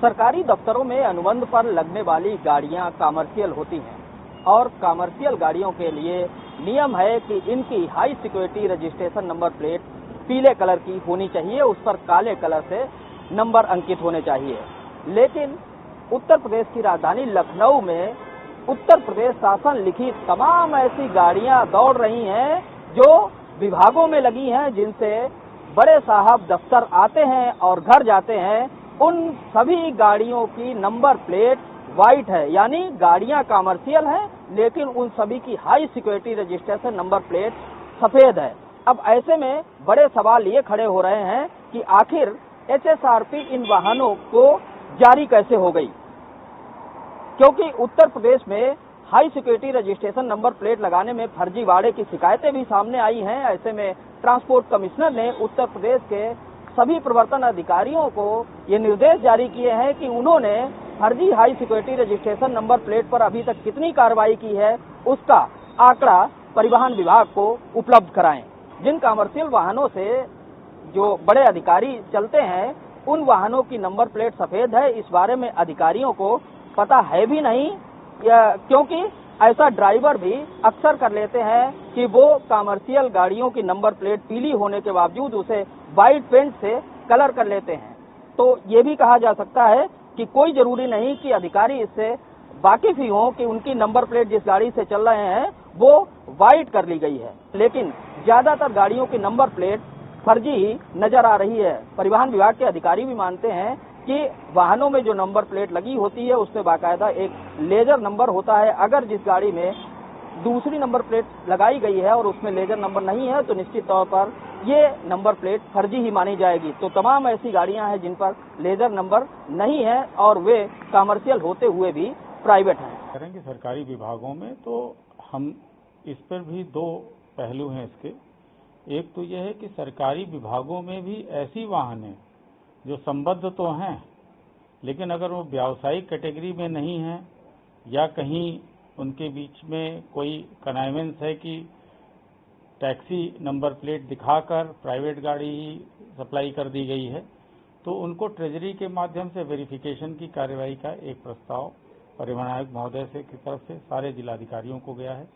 सरकारी दफ्तरों में अनुबंध पर लगने वाली गाड़ियां कमर्शियल होती हैं और कमर्शियल गाड़ियों के लिए नियम है कि इनकी high security registration number plate पीले कलर की होनी चाहिए, उस पर काले कलर से नंबर अंकित होने चाहिए। लेकिन उत्तर प्रदेश की राजधानी लखनऊ में उत्तर प्रदेश शासन लिखित तमाम ऐसी गाड़ियां दौड़ रही हैं जो विभागों में लगी हैं, जिनसे बड़े साहब दफ्तर आते हैं और घर जाते हैं। उन सभी गाड़ियों की नंबर प्लेट वाइट है, यानी गाड़ियां कमर्शियल हैं, लेकिन उन सभी की high security registration number plate सफेद है। अब ऐसे में बड़े सवाल ये खड़े हो रहे हैं कि आखिर एचएसआरपी इन वाहनों को जारी कैसे हो गई, क्योंकि उत्तर प्रदेश में high security registration number plate लगाने में फर्जीवाड़े की शिकायतें भी सामने आई हैं। ऐसे में ट्रांसपोर्ट कमिश्नर ने उत्तर प्रदेश के सभी प्रवर्तन अधिकारियों को ये निर्देश जारी किए हैं कि उन्होंने फर्जी high security registration number plate पर अभी तक कितनी कार्रवाई की है, उसका आंकड़ा परिवहन विभाग को उपलब्ध कराएं। जिन कमर्शियल वाहनों से जो बड़े अधिकारी चलते हैं, उन वाहनों की नंबर प्लेट सफेद है, इस बारे में अधिकारियों को पता है भी नहीं, क्योंकि ऐसा ड्राइवर भी अक्सर कर लेते हैं कि वो कमर्शियल गाड़ियों की नंबर प्लेट पीली होने के बावजूद उसे व्हाइट पेंट से कलर कर लेते हैं। तो ये भी कहा जा सकता है कि कोई जरूरी नहीं कि अधिकारी इससे वाकिफ ही हों कि उनकी नंबर प्लेट जिस गाड़ी से चल रहे हैं वो व्हाइट कर ली गई है, लेकिन ज्यादातर गाड़ियों की नंबर प्लेट फर्जी ही नजर आ रही है। परिवहन विभाग के अधिकारी भी मानते हैं कि वाहनों में जो नंबर प्लेट लगी होती है उसमें बाकायदा एक लेजर नंबर होता है। अगर जिस गाड़ी में दूसरी नंबर प्लेट लगाई गई है और उसमें लेजर नंबर नहीं है तो निश्चित तौर पर ये नंबर प्लेट फर्जी ही मानी जाएगी। तो तमाम ऐसी गाड़ियां हैं जिन पर लेजर नंबर नहीं है और वे कमर्शियल होते हुए भी प्राइवेट हैं। करेंगे सरकारी विभागों में तो हम इस पर भी दो पहलू हैं इसके। एक तो यह है कि सरकारी विभागों में भी ऐसी वाहन है जो संबद्ध तो हैं, लेकिन अगर वो व्यावसायिक कैटेगरी में नहीं है या कहीं उनके बीच में कोई कनाइवेंस है कि टैक्सी नंबर प्लेट दिखाकर प्राइवेट गाड़ी ही सप्लाई कर दी गई है, तो उनको ट्रेजरी के माध्यम से वेरिफिकेशन की कार्रवाई का एक प्रस्ताव परिवहन आयुक्त महोदय से की तरफ से सारे जिलाधिकारियों को गया है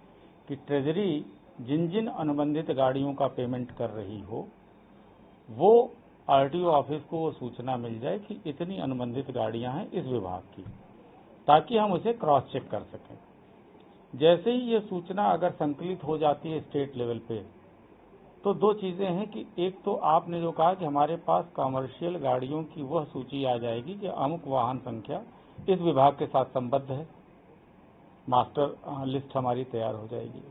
कि ट्रेजरी जिन जिन अनुबंधित गाड़ियों का पेमेंट कर रही हो वो आरटीओ ऑफिस को वो सूचना मिल जाए कि इतनी अनुबंधित गाड़ियां हैं इस विभाग की, ताकि हम उसे क्रॉस चेक कर सकें। जैसे ही ये सूचना अगर संकलित हो जाती है स्टेट लेवल पे, तो दो चीजें हैं कि एक तो आपने जो कहा कि हमारे पास कमर्शियल गाड़ियों की वह सूची आ जाएगी कि अमुक वाहन संख्या इस विभाग के साथ संबद्ध है, मास्टर लिस्ट हमारी तैयार हो जाएगी।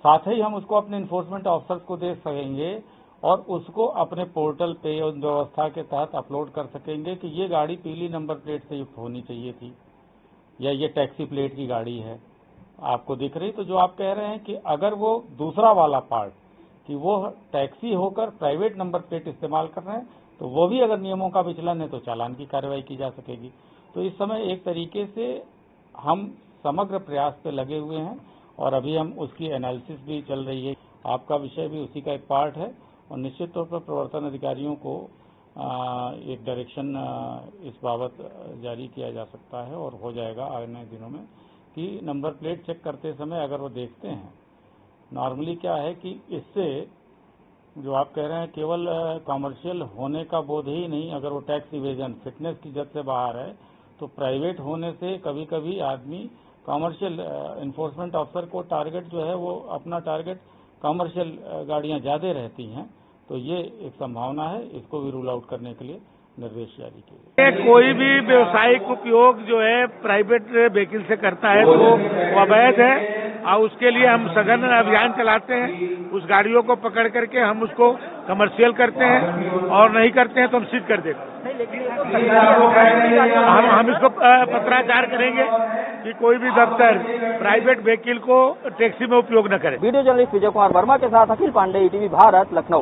साथ ही हम उसको अपने इन्फोर्समेंट ऑफिसर्स को दे सकेंगे और उसको अपने पोर्टल पे उन व्यवस्था के तहत अपलोड कर सकेंगे कि ये गाड़ी पीली नंबर प्लेट से युक्त होनी चाहिए थी या ये टैक्सी प्लेट की गाड़ी है आपको दिख रही। तो जो आप कह रहे हैं कि अगर वो दूसरा वाला पार्ट कि वो टैक्सी होकर प्राइवेट नंबर प्लेट इस्तेमाल कर रहे हैं, तो वो भी अगर नियमों का विचलन है तो चालान की कार्रवाई की जा सकेगी। तो इस समय एक तरीके से हम समग्र प्रयास पे लगे हुए हैं और अभी हम उसकी एनालिसिस भी चल रही है। आपका विषय भी उसी का एक पार्ट है और निश्चित तौर पर प्रवर्तन अधिकारियों को एक डायरेक्शन इस बाबत जारी किया जा सकता है और हो जाएगा आने दिनों में कि नंबर प्लेट चेक करते समय अगर वो देखते हैं, नॉर्मली क्या है कि इससे जो आप कह रहे हैं केवल कमर्शियल होने का बोध ही नहीं, अगर वो टैक्स इवेजन फिटनेस की जद से बाहर है तो प्राइवेट होने से कभी कभी आदमी कमर्शियल इन्फोर्समेंट ऑफिसर को टारगेट जो है वो अपना टारगेट कमर्शियल गाड़ियां ज्यादा रहती हैं, तो ये एक संभावना है। इसको भी रूल आउट करने के लिए निर्देश जारी किए गए। कोई भी व्यवसायिक उपयोग जो है प्राइवेट व्हीकल से करता है तो वो अवैध है और उसके लिए हम सघन अभियान चलाते हैं। उस गाड़ियों को पकड़ करके हम उसको कमर्शियल करते हैं और नहीं करते हैं तो हम सीज कर देते हैं। हम इसको पत्राचार करेंगे कि कोई भी दफ्तर प्राइवेट व्हीकल को टैक्सी में उपयोग न करे। वीडियो जर्नलिस्ट विजय कुमार वर्मा के साथ अखिल पांडे, ईटीवी भारत, लखनऊ।